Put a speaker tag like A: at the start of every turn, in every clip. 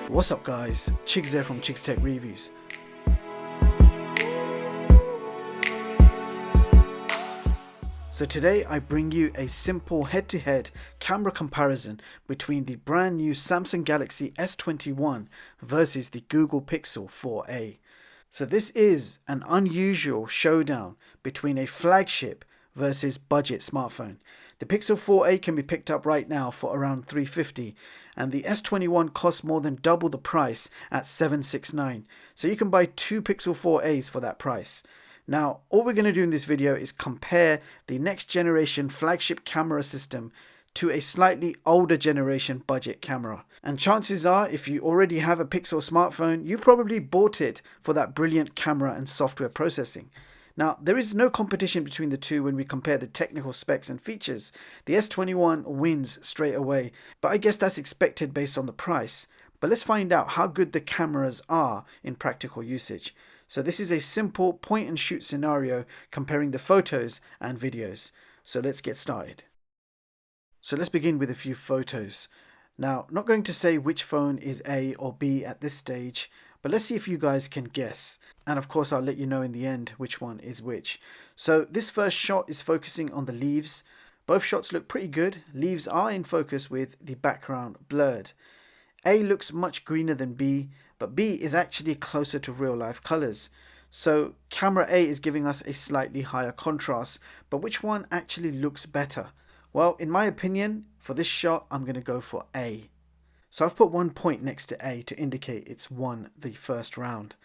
A: What's up guys, Chiggs there from Chiggs Tech Reviews. So today I bring you a simple head-to-head camera comparison between the brand new Samsung Galaxy S21 versus the Google Pixel 4a. So this is an unusual showdown between a flagship versus budget smartphone. The Pixel 4a can be picked up right now for around $350 and the S21 costs more than double the price at $769. So you can buy two Pixel 4a's for that price. Now all we're going to do in this video is compare the next generation flagship camera system to a slightly older generation budget camera. And chances are, if you already have a Pixel smartphone, you probably bought it for that brilliant camera and software processing. Now, there is no competition between the two when we compare the technical specs and features. The S21 wins straight away, but I guess that's expected based on the price. But let's find out how good the cameras are in practical usage. So this is a simple point and shoot scenario comparing the photos and videos. So let's get started. So let's begin with a few photos. Now, not going to say which phone is A or B at this stage, but let's see if you guys can guess. And of course, I'll let you know in the end which one is which. So this first shot is focusing on the leaves. Both shots look pretty good. Leaves are in focus with the background blurred. A looks much greener than B, but B is actually closer to real life colors. So camera A is giving us a slightly higher contrast, but which one actually looks better? Well, in my opinion, for this shot, I'm going to go for A. So I've put 1 point next to A to indicate it's won the first round.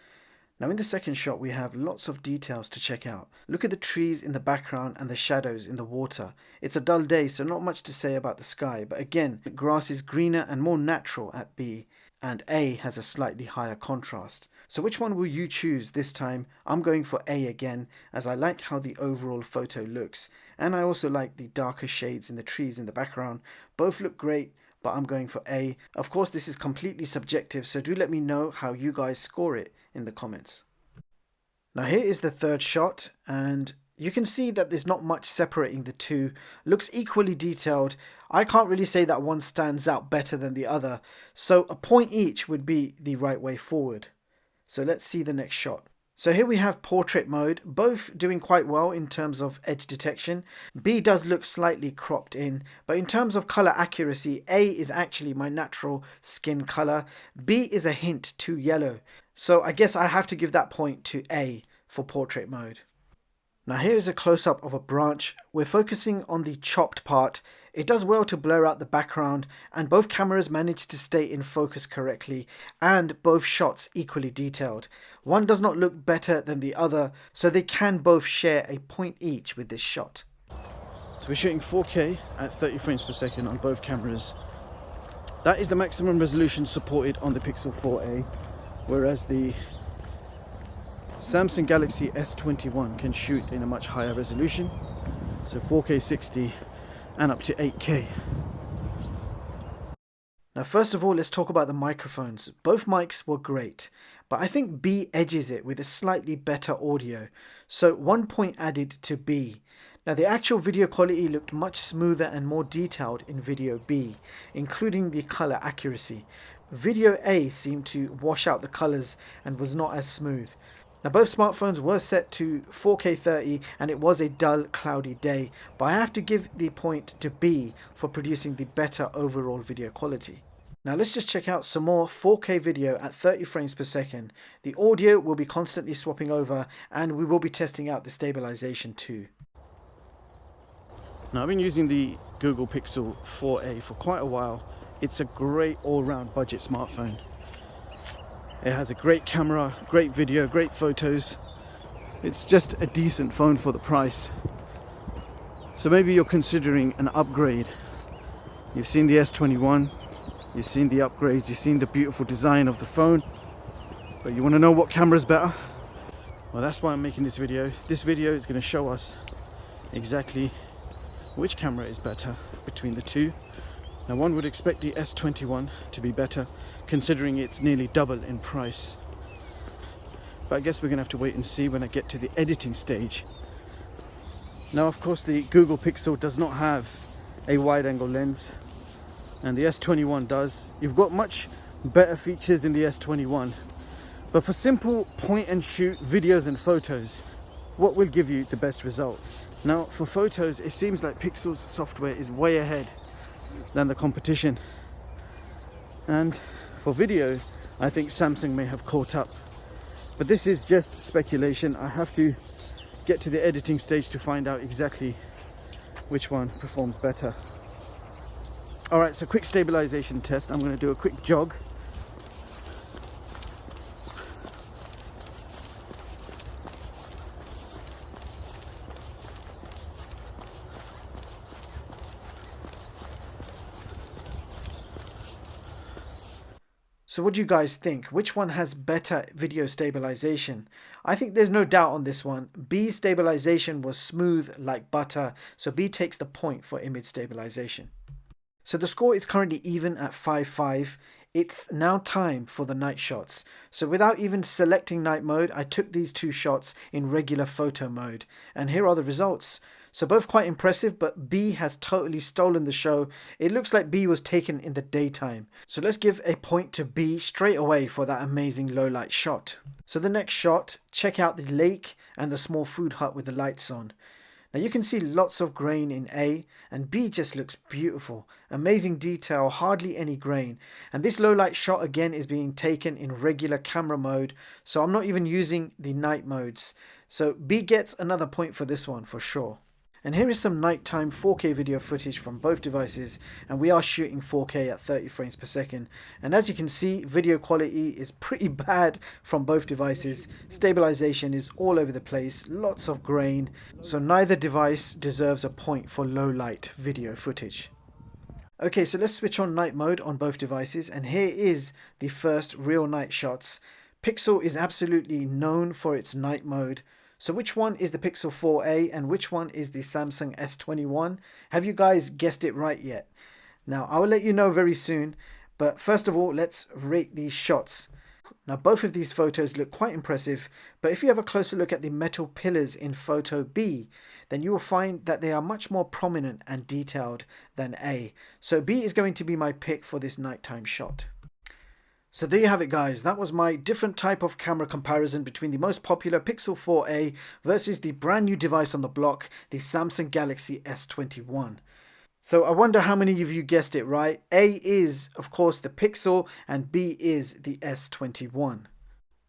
A: Now in the second shot we have lots of details to check out. Look at the trees in the background and the shadows in the water. It's a dull day, so not much to say about the sky, but again, the grass is greener and more natural at B, and A has a slightly higher contrast. So which one will you choose this time? I'm going for A again, as I like how the overall photo looks, and I also like the darker shades in the trees in the background. Both look great, but I'm going for A. Of course, this is completely subjective, so do let me know how you guys score it in the comments. Now here is the third shot, and you can see that there's not much separating the two. Looks equally detailed. I can't really say that one stands out better than the other, so a point each would be the right way forward. So let's see the next shot. So here we have portrait mode, both doing quite well in terms of edge detection. B does look slightly cropped in, but in terms of color accuracy, A is actually my natural skin color. B is a hint too yellow. So I guess I have to give that point to A for portrait mode. Now here is a close-up of a branch. We're focusing on the chopped part. It does well to blur out the background, and both cameras manage to stay in focus correctly, and both shots equally detailed. One does not look better than the other, so they can both share a point each with this shot. So we're shooting 4K at 30 frames per second on both cameras. That is the maximum resolution supported on the Pixel 4a, whereas the Samsung Galaxy S21 can shoot in a much higher resolution, so 4K 60 and up to 8K. Now first of all, let's talk about the microphones. Both mics were great, but I think B edges it with a slightly better audio, so 1 point added to B. Now the actual video quality looked much smoother and more detailed in video B, including the color accuracy. Video A seemed to wash out the colors and was not as smooth. Now both smartphones were set to 4K 30 and it was a dull, cloudy day, but I have to give the point to B for producing the better overall video quality. Now let's just check out some more 4K video at 30 frames per second. The audio will be constantly swapping over, and we will be testing out the stabilization too. Now I've been using the Google Pixel 4a for quite a while. It's a great all-round budget smartphone. It has a great camera, great video, great photos. It's just a decent phone for the price. So maybe you're considering an upgrade. You've seen the S21, you've seen the upgrades, you've seen the beautiful design of the phone, but you want to know what camera is better? Well, that's why I'm making this video. This video is going to show us exactly which camera is better between the two. Now one would expect the S21 to be better, considering it's nearly double in price. But I guess we're going to have to wait and see when I get to the editing stage. Now of course the Google Pixel does not have a wide angle lens, and the S21 does. You've got much better features in the S21. But for simple point and shoot videos and photos, what will give you the best result? Now for photos, it seems like Pixel's software is way ahead than the competition. And for video, I think Samsung may have caught up. But this is just speculation. I have to get to the editing stage to find out exactly which one performs better. Alright, so quick stabilization test. I'm going to do a quick jog. So what do you guys think? Which one has better video stabilization? I think there's no doubt on this one. B's stabilization was smooth like butter, so B takes the point for image stabilization. So the score is currently even at 5-5. It's now time for the night shots. So without even selecting night mode, I took these two shots in regular photo mode. And here are the results. So both quite impressive, but B has totally stolen the show. It looks like B was taken in the daytime. So let's give a point to B straight away for that amazing low light shot. So the next shot, check out the lake and the small food hut with the lights on. Now you can see lots of grain in A, and B just looks beautiful. Amazing detail, hardly any grain. And this low light shot again is being taken in regular camera mode, so I'm not even using the night modes. So B gets another point for this one for sure. And here is some nighttime 4K video footage from both devices, and we are shooting 4K at 30 frames per second. And as you can see, video quality is pretty bad from both devices. Stabilization is all over the place, lots of grain, so neither device deserves a point for low light video footage. Okay, so let's switch on night mode on both devices, and here is the first real night shots. Pixel is absolutely known for its night mode. So which one is the Pixel 4a and which one is the Samsung S21? Have you guys guessed it right yet? Now I will let you know very soon, but first of all let's rate these shots. Now both of these photos look quite impressive, but if you have a closer look at the metal pillars in photo B, then you will find that they are much more prominent and detailed than A. So B is going to be my pick for this nighttime shot. So there you have it guys, that was my different type of camera comparison between the most popular Pixel 4a versus the brand new device on the block, the Samsung Galaxy S21. So I wonder how many of you guessed it right. A is of course the Pixel and B is the S21.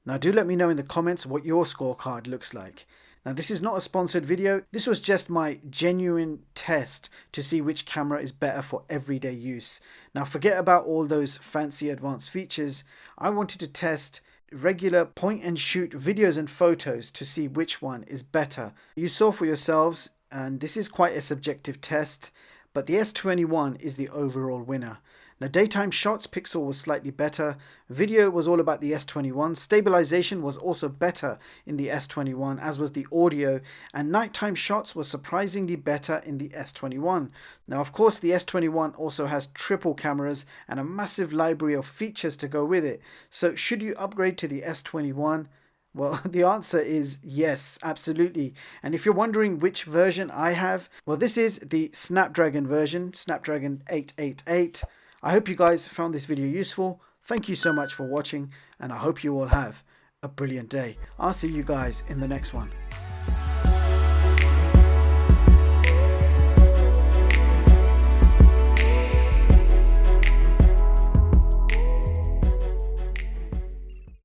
A: Now do let me know in the comments what your scorecard looks like. Now this is not a sponsored video, this was just my genuine test to see which camera is better for everyday use. Now forget about all those fancy advanced features, I wanted to test regular point and shoot videos and photos to see which one is better. You saw for yourselves, and this is quite a subjective test, but the S21 is the overall winner. Now daytime shots, Pixel was slightly better, video was all about the S21, stabilization was also better in the S21 as was the audio, and nighttime shots was surprisingly better in the S21. Now of course the S21 also has triple cameras and a massive library of features to go with it, so should you upgrade to the S21? Well, the answer is yes, absolutely. And if you're wondering which version I have, well this is the Snapdragon version, Snapdragon 888. I hope you guys found this video useful. Thank you so much for watching, and I hope you all have a brilliant day. I'll see you guys in the next one.